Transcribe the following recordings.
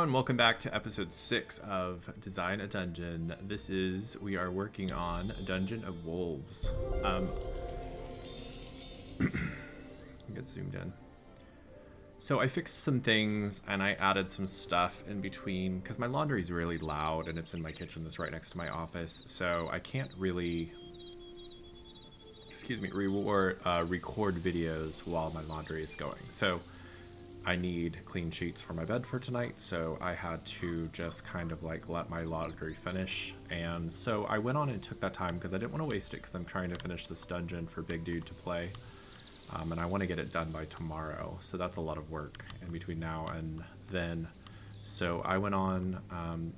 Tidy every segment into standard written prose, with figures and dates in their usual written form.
everyone, welcome back to episode 6 of Design a Dungeon. We are working on Dungeon of Wolves. Get zoomed in. So I fixed some things and I added some stuff in between because my laundry is really loud and it's in my kitchen that's right next to my office. So I can't really, record videos while my laundry is going. So I need clean sheets for my bed for tonight, so I had to just kind of like let my laundry finish. And so I went on and took that time because I didn't want to waste it because I'm trying to finish this dungeon for Big Dude to play. And I want to get it done by tomorrow, so that's a lot of work in between now and then. So I went on,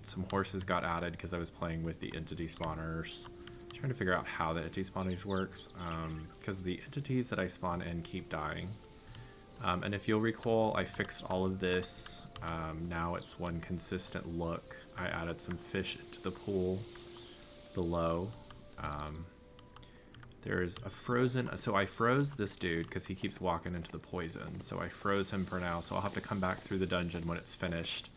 some horses got added because I was playing with the entity spawners, trying to figure out how the entity spawners works, because the entities that I spawn in keep dying. And if you'll recall, I fixed all of this. Now it's one consistent look. I added some fish into the pool below. There's a frozen... So I froze this dude because he keeps walking into the poison. So I froze him for now. So I'll have to come back through the dungeon when it's finished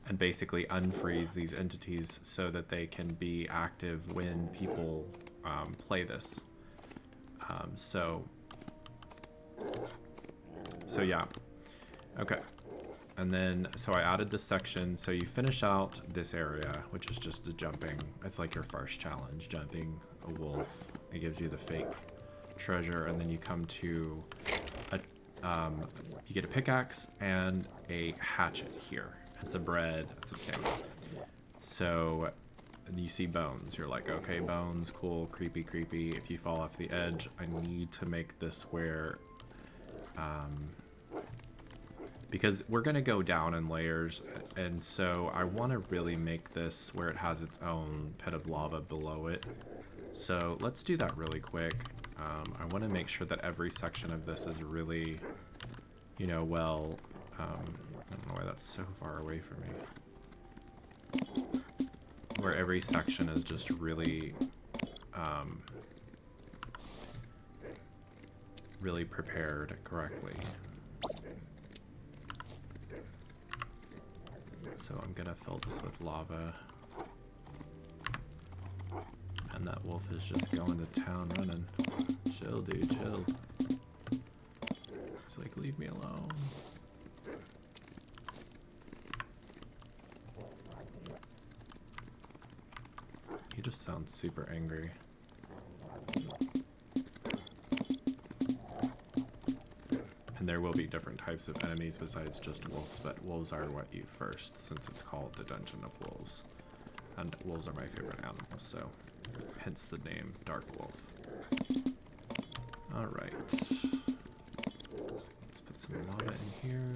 and basically unfreeze these entities so that they can be active when people play this. So yeah, okay. And then, so I added this section. So you finish out this area, which is just the jumping. It's like your first challenge, jumping a wolf. It gives you the fake treasure, and then you come to you get a pickaxe and a hatchet here, and some bread, and some stamina. So you see bones. You're like, okay, bones, cool, creepy, creepy. If you fall off the edge, I need to make this where... because we're going to go down in layers, and so I want to really make this where it has its own pit of lava below it. So let's do that really quick. I want to make sure that every section of this is really, I don't know why that's so far away from me. Where every section is just really, really prepared correctly. So I'm gonna fill this with lava. And that wolf is just going to town running. Chill, dude, chill. He's like, leave me alone. He just sounds super angry. And there will be different types of enemies besides just wolves, but wolves are what you first, since it's called the Dungeon of Wolves. And wolves are my favorite animals, so hence the name Dark Wolf. Alright. Let's put some lava in here.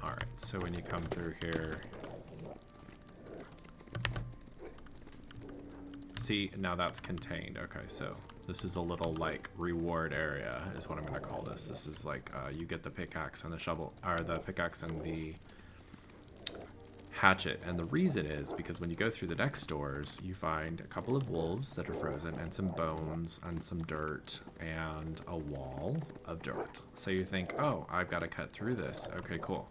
Alright, so when you come through here... See, now that's contained. Okay, so this is a little like reward area is what I'm gonna call this. This is like you get the pickaxe and the shovel, or the pickaxe and the hatchet. And the reason is because when you go through the next doors, you find a couple of wolves that are frozen and some bones and some dirt and a wall of dirt. So you think, oh, I've got to cut through this. Okay, cool.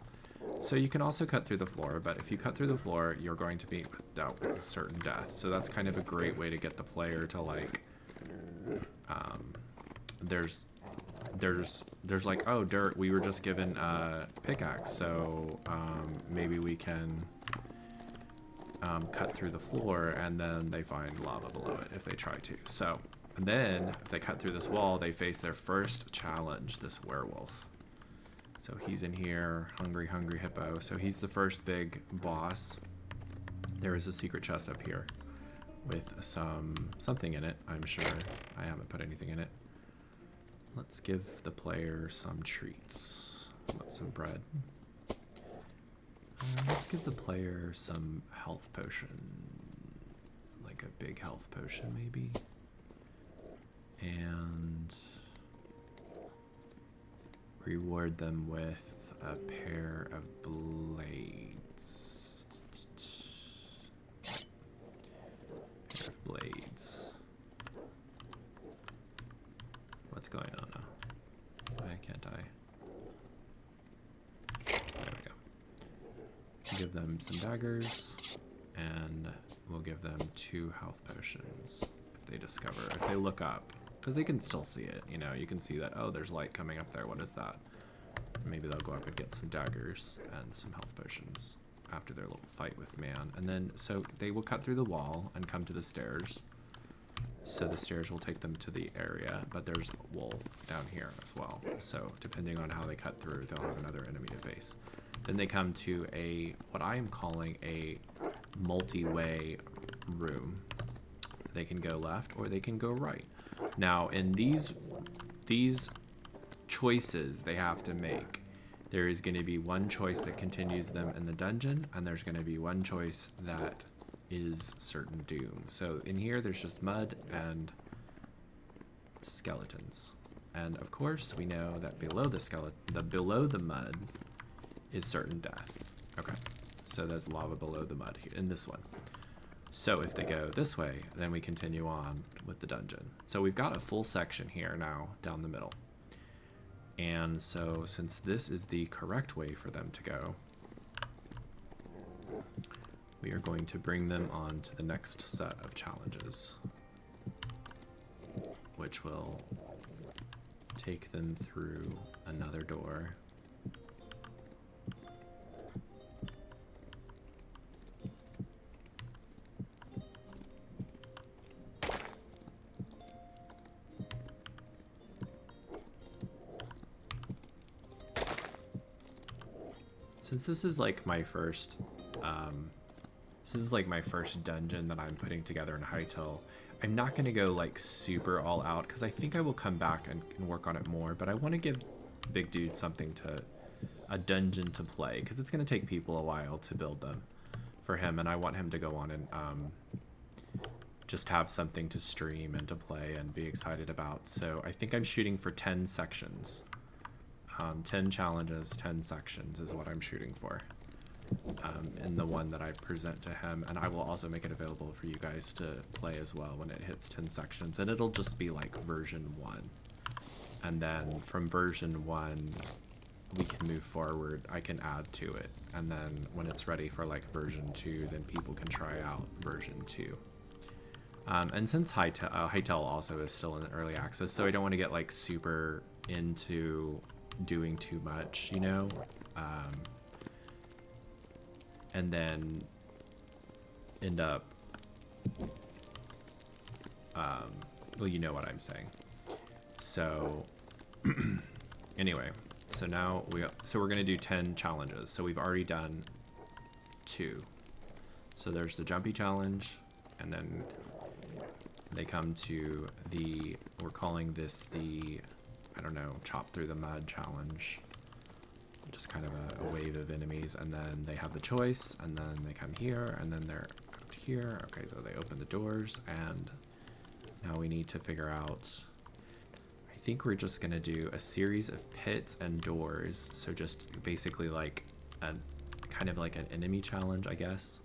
So you can also cut through the floor, but if you cut through the floor, you're going to be dealt with certain death. So that's kind of a great way to get the player to like, there's like, oh, dirt, we were just given a pickaxe, so maybe we can cut through the floor, and then they find lava below it if they try to. So, and then if they cut through this wall, they face their first challenge, this werewolf. So he's in here, hungry, hungry hippo. So he's the first big boss. There is a secret chest up here with something in it, I'm sure. I haven't put anything in it. Let's give the player some treats. Some bread. Let's give the player some health potion. Like a big health potion, maybe. And... reward them with a pair of blades. Pair of blades. What's going on now? Okay. can't I? There we go. Give them some daggers, and we'll give them 2 health potions if they discover, if they look up, because they can still see it, you know, you can see that, oh, there's light coming up there, what is that? Maybe they'll go up and get some daggers and some health potions after their little fight with man. And then, so they will cut through the wall and come to the stairs. So the stairs will take them to the area, but there's a wolf down here as well. So depending on how they cut through, they'll have another enemy to face. Then they come to a, what I am calling a multi-way room. They can go left or they can go right. Now in these choices they have to make, there is going to be one choice that continues them in the dungeon, and there's going to be one choice that is certain doom. So in here there's just mud and skeletons, and of course we know that below the mud is certain death. Okay, so there's lava below the mud here in this one. So if they go this way, then we continue on with the dungeon. So we've got a full section here now down the middle. And so since this is the correct way for them to go, we are going to bring them on to the next set of challenges, which will take them through another door. Since this is like my first, dungeon that I'm putting together in Hytale, I'm not going to go like super all out because I think I will come back and work on it more, but I want to give Big Dude a dungeon to play, because it's going to take people a while to build them for him, and I want him to go on and just have something to stream and to play and be excited about. So I think I'm shooting for 10 sections. 10 challenges, 10 sections is what I'm shooting for in the one that I present to him, and I will also make it available for you guys to play as well when it hits 10 sections, and it'll just be like version 1, and then from version 1 we can move forward. I can add to it, and then when it's ready for like version 2, then people can try out version 2. And since Hytale also is still in early access, so I don't want to get like super into doing too much, you know, and then end up well, you know what I'm saying. So anyway, so now we're gonna do 10 challenges. So we've already done 2. So there's the jumpy challenge, and then they come to the, we're calling this the, I don't know, chop through the mud challenge. Just kind of a wave of enemies, and then they have the choice, and then they come here, and then they're out here. Okay, so they open the doors, and now we need to figure out, I think we're just gonna do a series of pits and doors. So just basically like a kind of like an enemy challenge, I guess,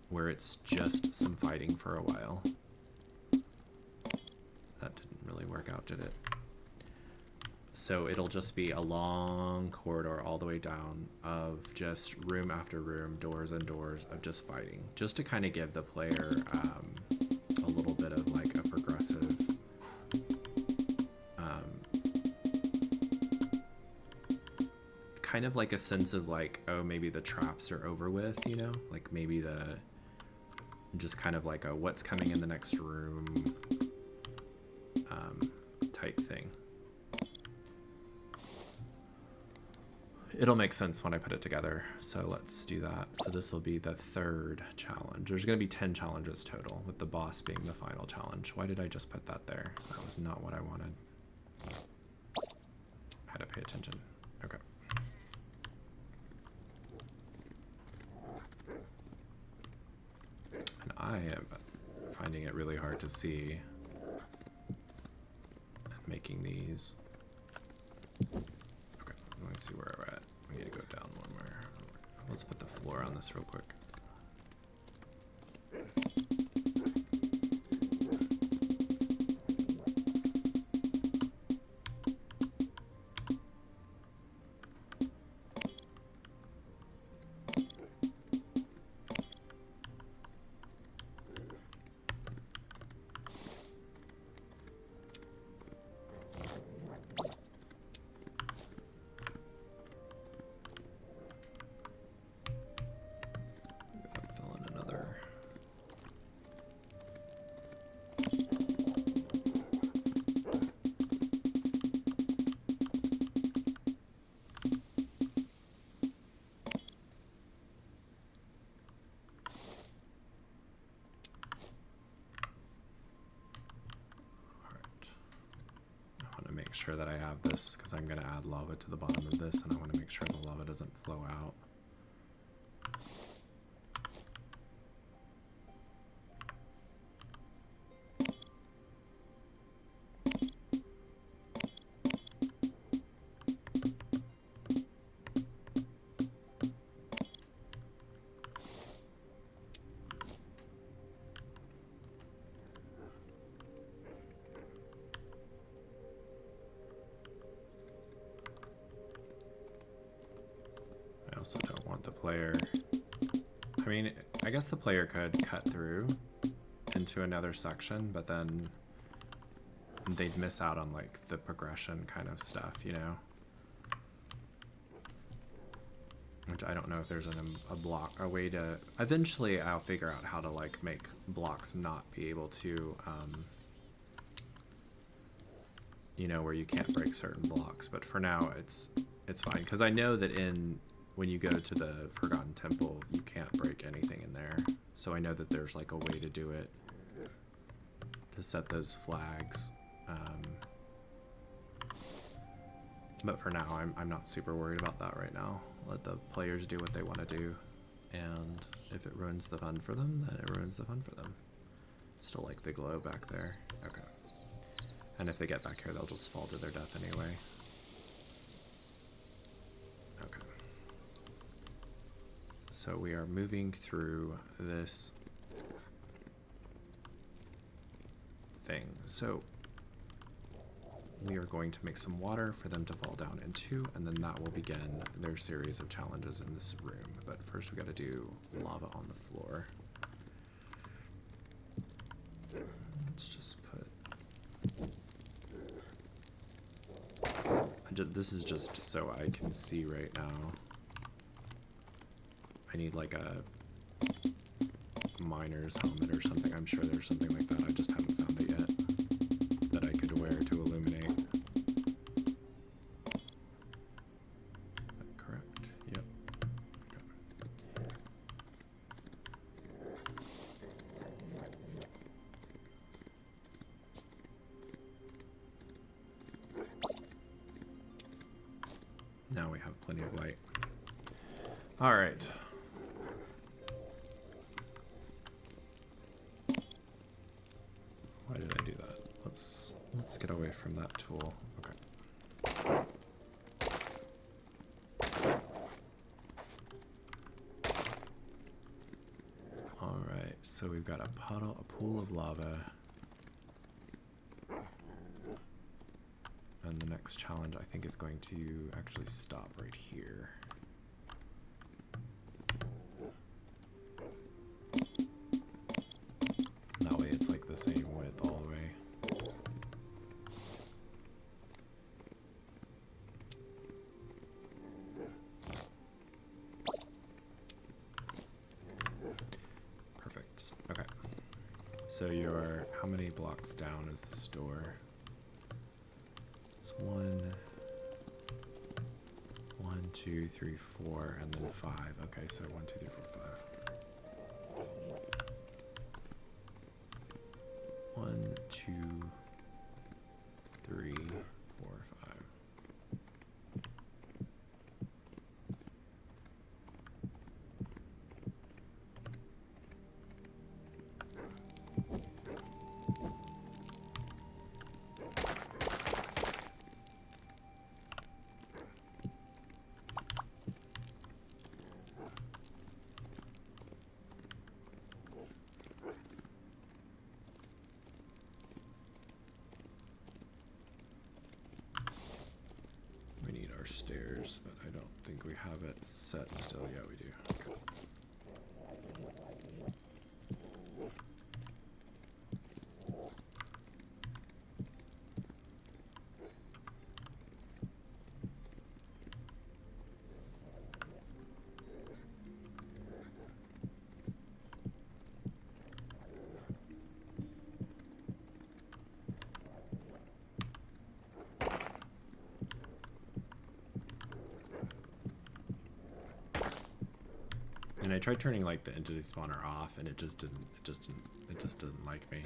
where it's just some fighting for a while. That didn't really work out, did it? So it'll just be a long corridor all the way down of just room after room, doors and doors of just fighting, just to kind of give the player a little bit of like a progressive kind of like a sense of like, oh, maybe the traps are over with, you know, like maybe just kind of like a what's coming in the next room type thing. It'll make sense when I put it together, so let's do that. So this will be the 3rd challenge. There's going to be 10 challenges total, with the boss being the final challenge. Why did I just put that there? That was not what I wanted. I had to pay attention. Okay. And I am finding it really hard to see and making these. Let's see where we're at. We need to go down one more. Let's put the floor on this real quick. sure that I have this because I'm going to add lava to the bottom of this, and I want to make sure the lava doesn't flow out. I also don't want the player... I mean, I guess the player could cut through into another section, but then they'd miss out on like the progression kind of stuff, you know? Which I don't know if there's a way to... Eventually I'll figure out how to like make blocks not be able to, you know, where you can't break certain blocks. But for now it's fine, because I know that when you go to the Forgotten Temple, you can't break anything in there. So I know that there's like a way to do it, to set those flags. But for now, I'm not super worried about that right now. Let the players do what they want to do. And if it ruins the fun for them, then it ruins the fun for them. Still like the glow back there. Okay. And if they get back here, they'll just fall to their death anyway. Okay. So we are moving through this thing. So we are going to make some water for them to fall down into, and then that will begin their series of challenges in this room. But first we got to do lava on the floor. Let's just put... this is just so I can see right now. I need like a miner's helmet or something. I'm sure there's something like that. I just haven't found it yet that I could wear to illuminate. Is that correct? Yep. Okay. Now we have plenty of light. All right. Why did I do that? Let's get away from that tool. Okay. All right. So we've got a pool of lava. And the next challenge I think is going to actually stop right here. That way it's like the same width all the way. Perfect. Okay. So you're... how many blocks down is the store? It's 1, 2, 3, 4, and then 5. Okay, so 1, 2, 3, 4, 5. 1, 2, 3, 4, 5. Stairs, but I don't think we have it set still. Yeah, we do. Okay. And I tried turning like the entity spawner off, and it just didn't like me.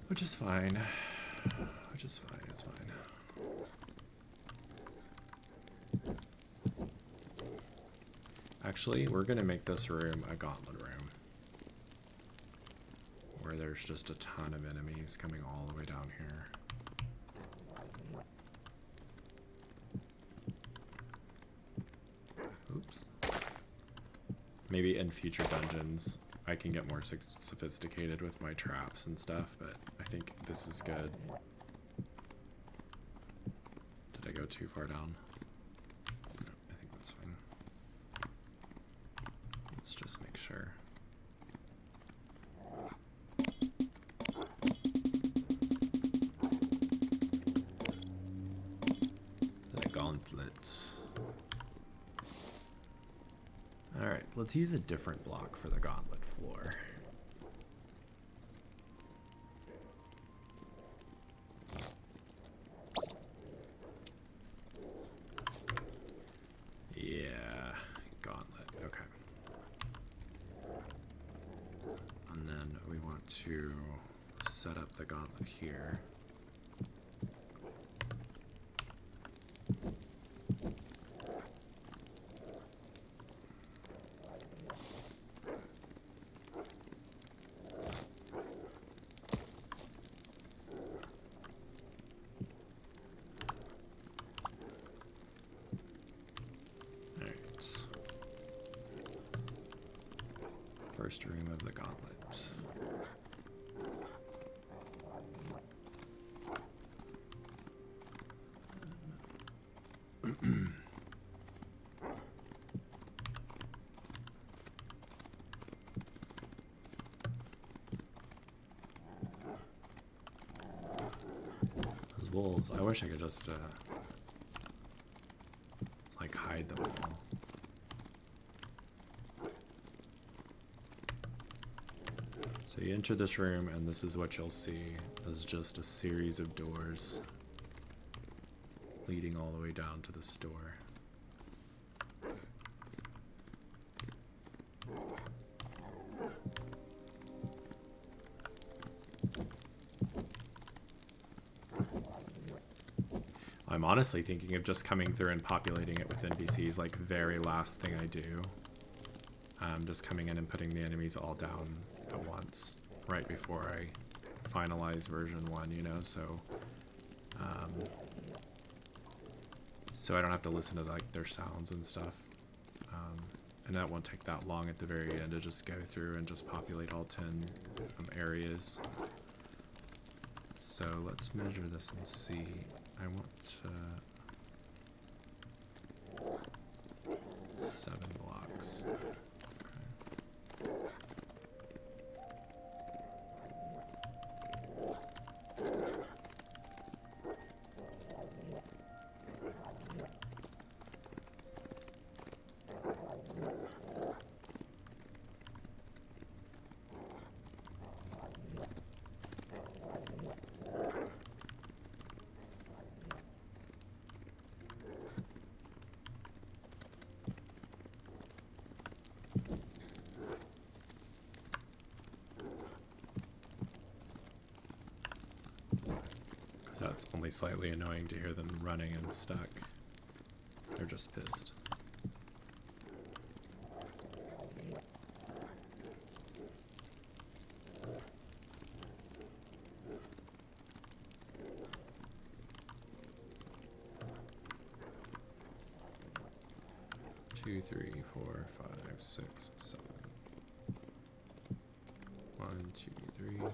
Which is fine. Which is fine, it's fine. Actually, we're gonna make this room a gauntlet room. Where there's just a ton of enemies coming all the way down here. Oops. Maybe in future dungeons I can get more sophisticated with my traps and stuff, but I think this is good. Did I go too far down? No, I think that's fine. Let's just make sure. The gauntlet. Alright, let's use a different block for the gauntlet floor. Yeah, gauntlet, okay. And then we want to set up the gauntlet here. First room of the gauntlet. Those wolves, I wish I could just like hide them all. So you enter this room, and this is what you'll see. Is just a series of doors leading all the way down to this door. I'm honestly thinking of just coming through and populating it with NPCs, like very last thing I do. Just coming in and putting the enemies all down at once, right before I finalize version 1, you know, so so I don't have to listen to like their sounds and stuff. And that won't take that long at the very end to just go through and just populate all 10 areas. So let's measure this and see. I want 7 blocks. That's only slightly annoying to hear them running and stuck. They're just pissed. Two, 3, 4, 5, 6, 7. 1, 2, 3, 4.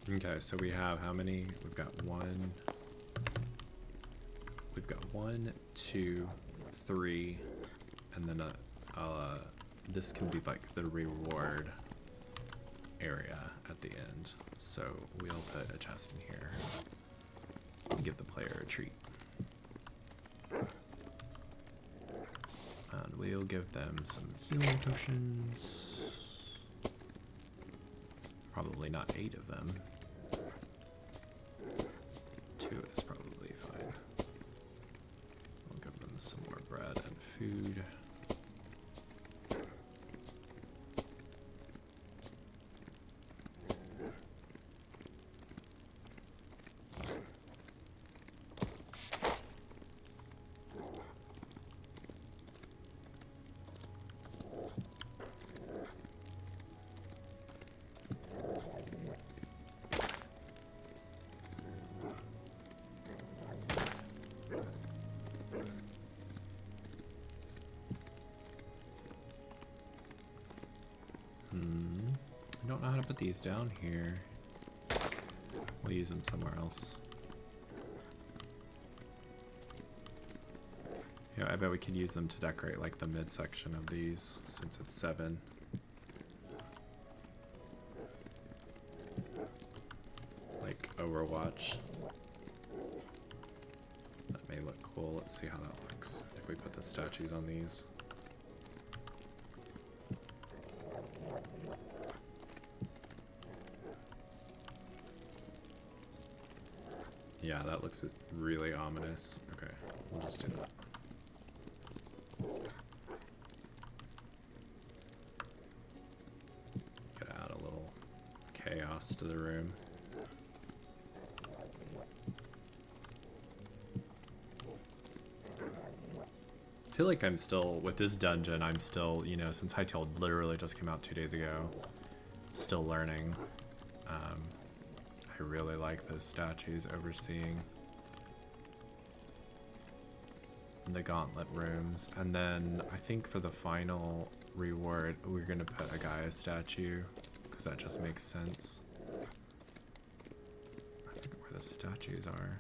Okay, so we have how many? We've got 1. We've got 1, 2, 3, and then this can be like the reward. area at the end. So we'll put a chest in here and give the player a treat. And we'll give them some healing potions. Probably not 8 of them. 2 is probably fine. We'll give them some more bread and food. I don't know how to put these down here. We'll use them somewhere else. Yeah, I bet we could use them to decorate like the midsection of these, since it's 7. Like Overwatch. That may look cool. Let's see how that looks if we put the statues on these. Yeah, that looks really ominous. Okay, we'll just do that. Could add a little chaos to the room. I feel like I'm still, with this dungeon, I'm still, you know, since Hytale literally just came out 2 days ago, still learning. I really like those statues overseeing the gauntlet rooms. And then I think for the final reward, we're going to put a Gaia statue, because that just makes sense. I forget where the statues are.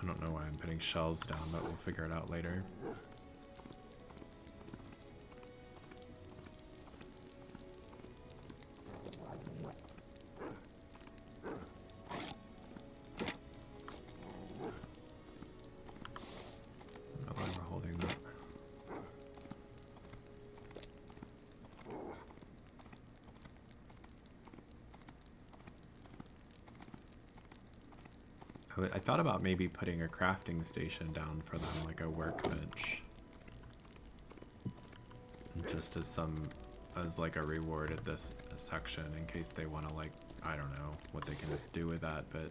I don't know why I'm putting shelves down, but we'll figure it out later. I don't know why we're holding that. I thought about maybe putting a crafting station down for them, like a workbench. Just as like a reward at this section, in case they want to, like, I don't know what they can do with that, but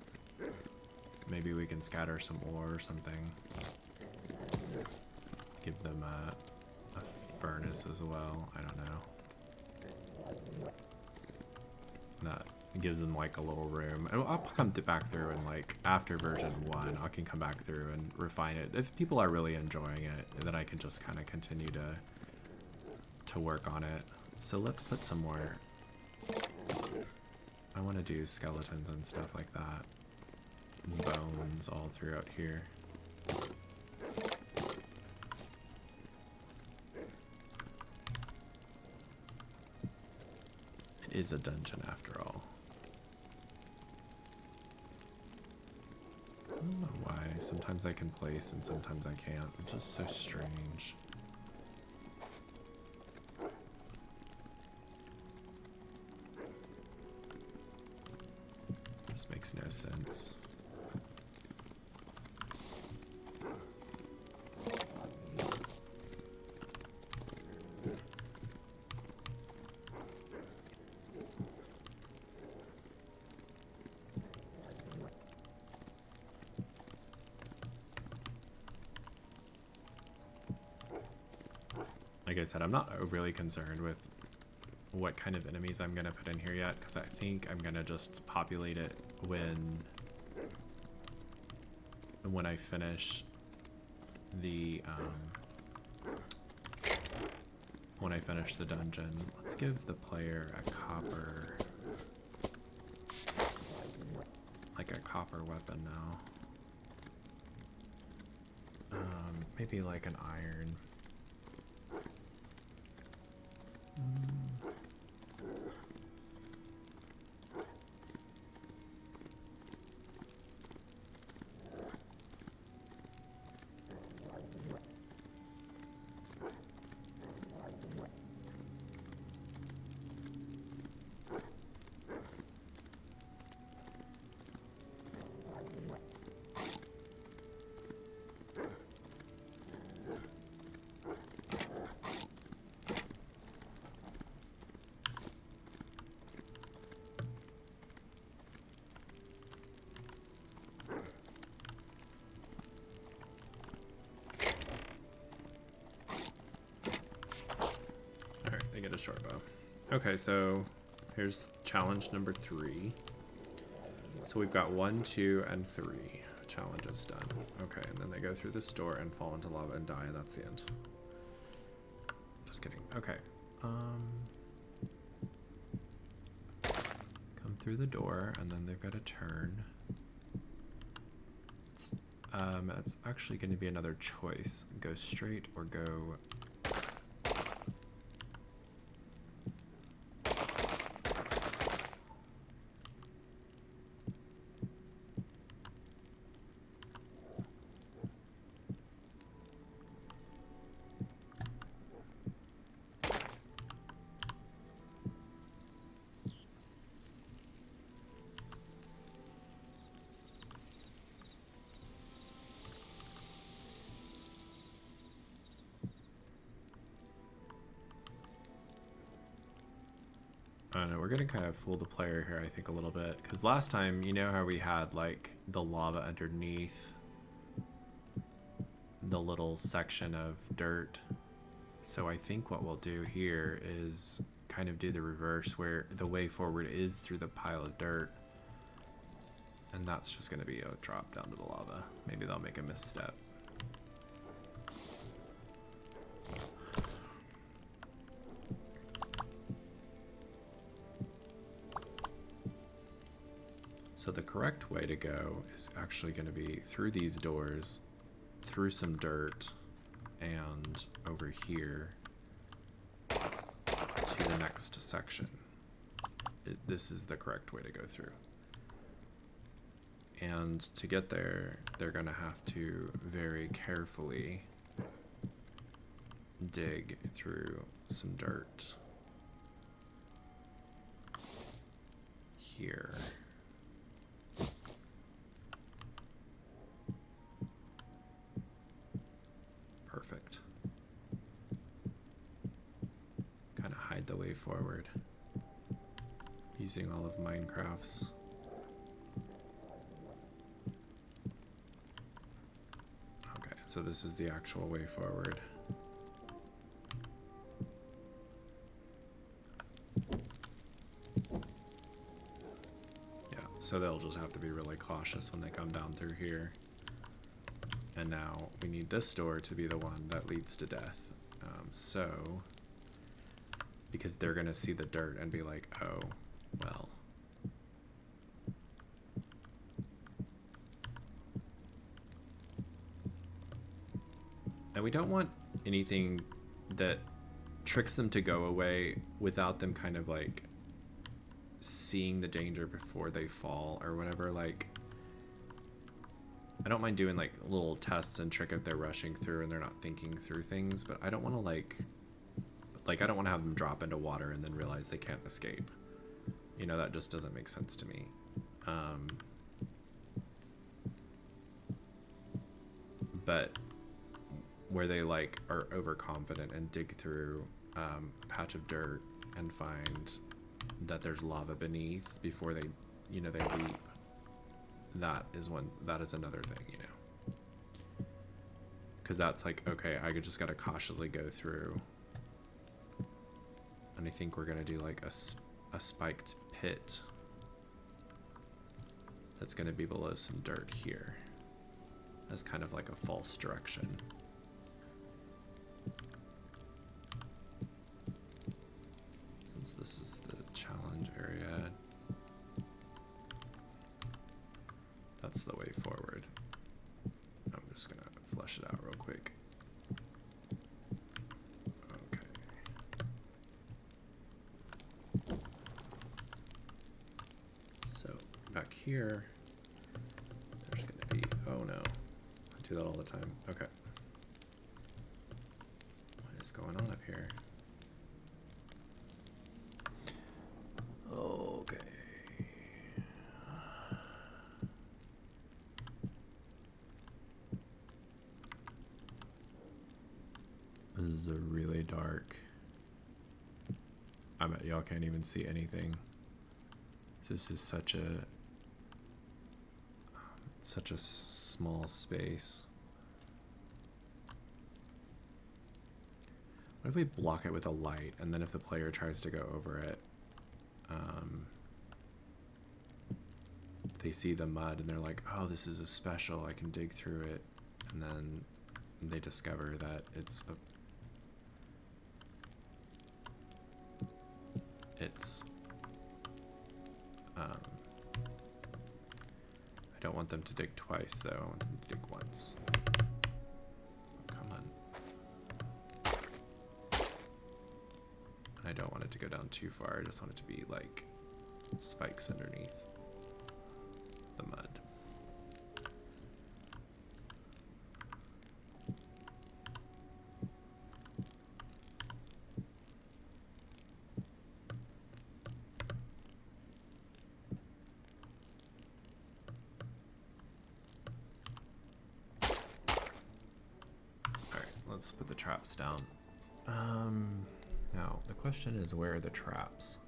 maybe we can scatter some ore or something. Give them a furnace as well, I don't know. That gives them like a little room. And I'll come back through and, like, after version 1, I can come back through and refine it. If people are really enjoying it, then I can just kind of continue to work on it. So let's put some more. I want to do skeletons and stuff like that. And bones all throughout here. It is a dungeon after all. I don't know why. Sometimes I can place and sometimes I can't. It's just so strange. This makes no sense. Like I said, I'm not overly concerned with what kind of enemies I'm going to put in here yet, because I think I'm going to just populate it when I finish the when I finish the dungeon. Let's give the player a copper, like a copper weapon now. Maybe like an iron. Get a short bow. Okay, so here's challenge number 3. So we've got 1, 2, and 3 challenges done. Okay, and then they go through this door and fall into lava and die, and that's the end. Just kidding. Okay. Come through the door, and then they've got to turn. It's actually going to be another choice. Go straight or go... I don't know, we're gonna kind of fool the player here, I think, a little bit. Because last time, you know how we had, like, the lava underneath the little section of dirt? So I think what we'll do here is kind of do the reverse, where the way forward is through the pile of dirt. And that's just gonna be a drop down to the lava. Maybe they'll make a misstep. So the correct way to go is actually going to be through these doors, through some dirt, and over here to the next section. This is the correct way to go through. And to get there, they're going to have to very carefully dig through some dirt here. Perfect. Kind of hide the way forward using all of Minecraft's okay, so this is the actual way forward. Yeah, so they'll just have to be really cautious when they come down through here. And now we need this door to be the one that leads to death. So, because they're going to see the dirt and be like, oh, well. And we don't want anything that tricks them to go away without them kind of like seeing the danger before they fall or whatever. Like, I don't mind doing like little tests and trick if they're rushing through and they're not thinking through things, but I don't want to like I don't want to have them drop into water and then realize they can't escape. You know, that just doesn't make sense to me. But where they like are overconfident and dig through a patch of dirt and find that there's lava beneath before they, you know, they leap. That is another thing, you know, because that's like, okay, I just gotta cautiously go through, and I think we're gonna do like a spiked pit that's gonna be below some dirt here as kind of like a false direction. period. That's the way forward. I'm just gonna flesh it out real quick. Okay. So back here, there's gonna be, oh no, I do that all the time. Okay. What is going on up here? Okay. This is a really dark. I bet y'all can't even see anything. This is such a small space. What if we block it with a light, and then if the player tries to go over it, they see the mud and they're like, oh, this is a special, I can dig through it, and then they discover that it's I don't want them to dig twice though, I want them to dig once. Come on. I don't want it to go down too far, I just want it to be like spikes underneath the mud. Alright, let's put the traps down. Now, the question is, where are the traps?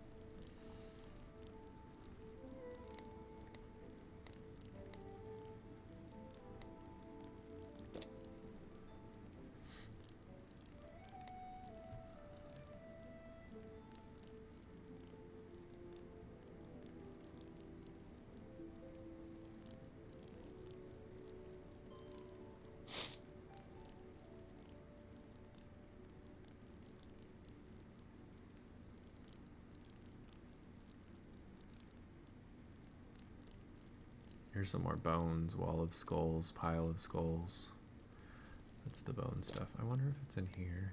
Here's some more bones, wall of skulls, pile of skulls. That's the bone stuff. I wonder if it's in here.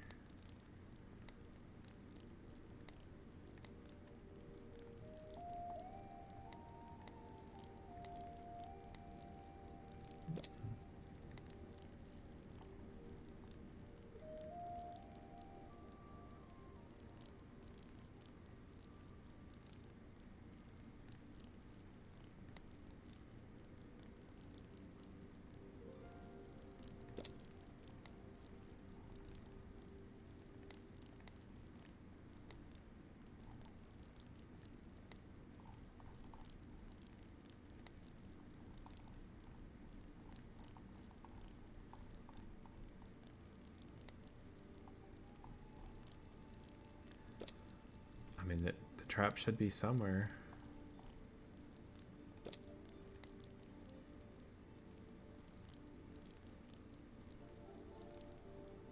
I mean, the trap should be somewhere.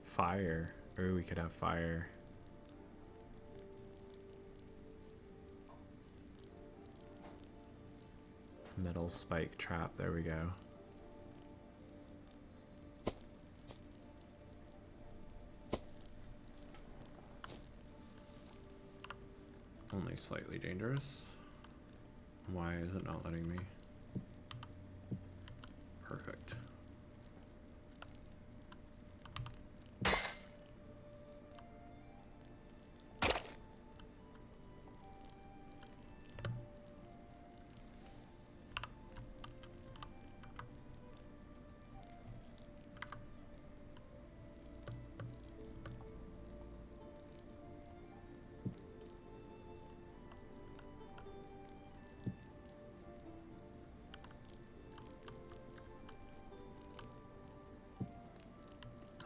Fire. Or we could have fire. Metal spike trap. There we go. Only slightly dangerous. Why is it not letting me? Perfect.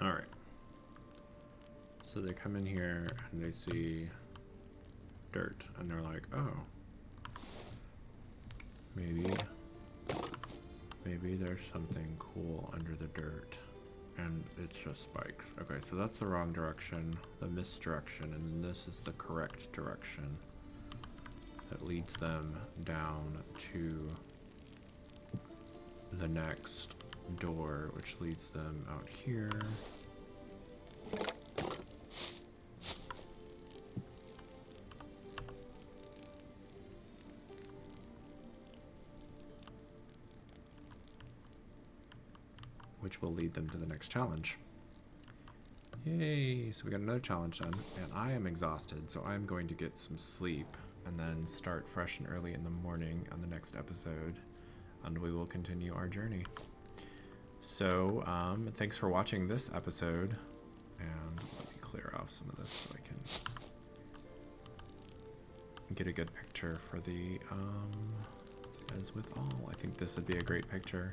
Alright. So they come in here and they see dirt and they're like, oh, maybe there's something cool under the dirt. And it's just spikes. Okay, so that's the wrong direction, the misdirection, and this is the correct direction. that leads them down to the next door, which leads them out here. Which will lead them to the next challenge. Yay! So we got another challenge done, and I am exhausted, so I'm going to get some sleep and then start fresh and early in the morning on the next episode, and we will continue our journey. So, thanks for watching this episode, and let me clear off some of this so I can get a good picture for the, as with all. I think this would be a great picture.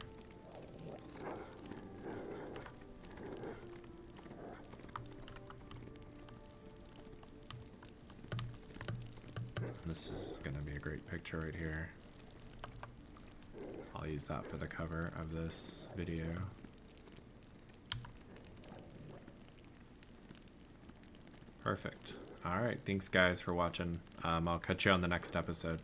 This is going to be a great picture right here. I'll use that for the cover of this video. Perfect. Alright, thanks guys for watching. I'll catch you on the next episode.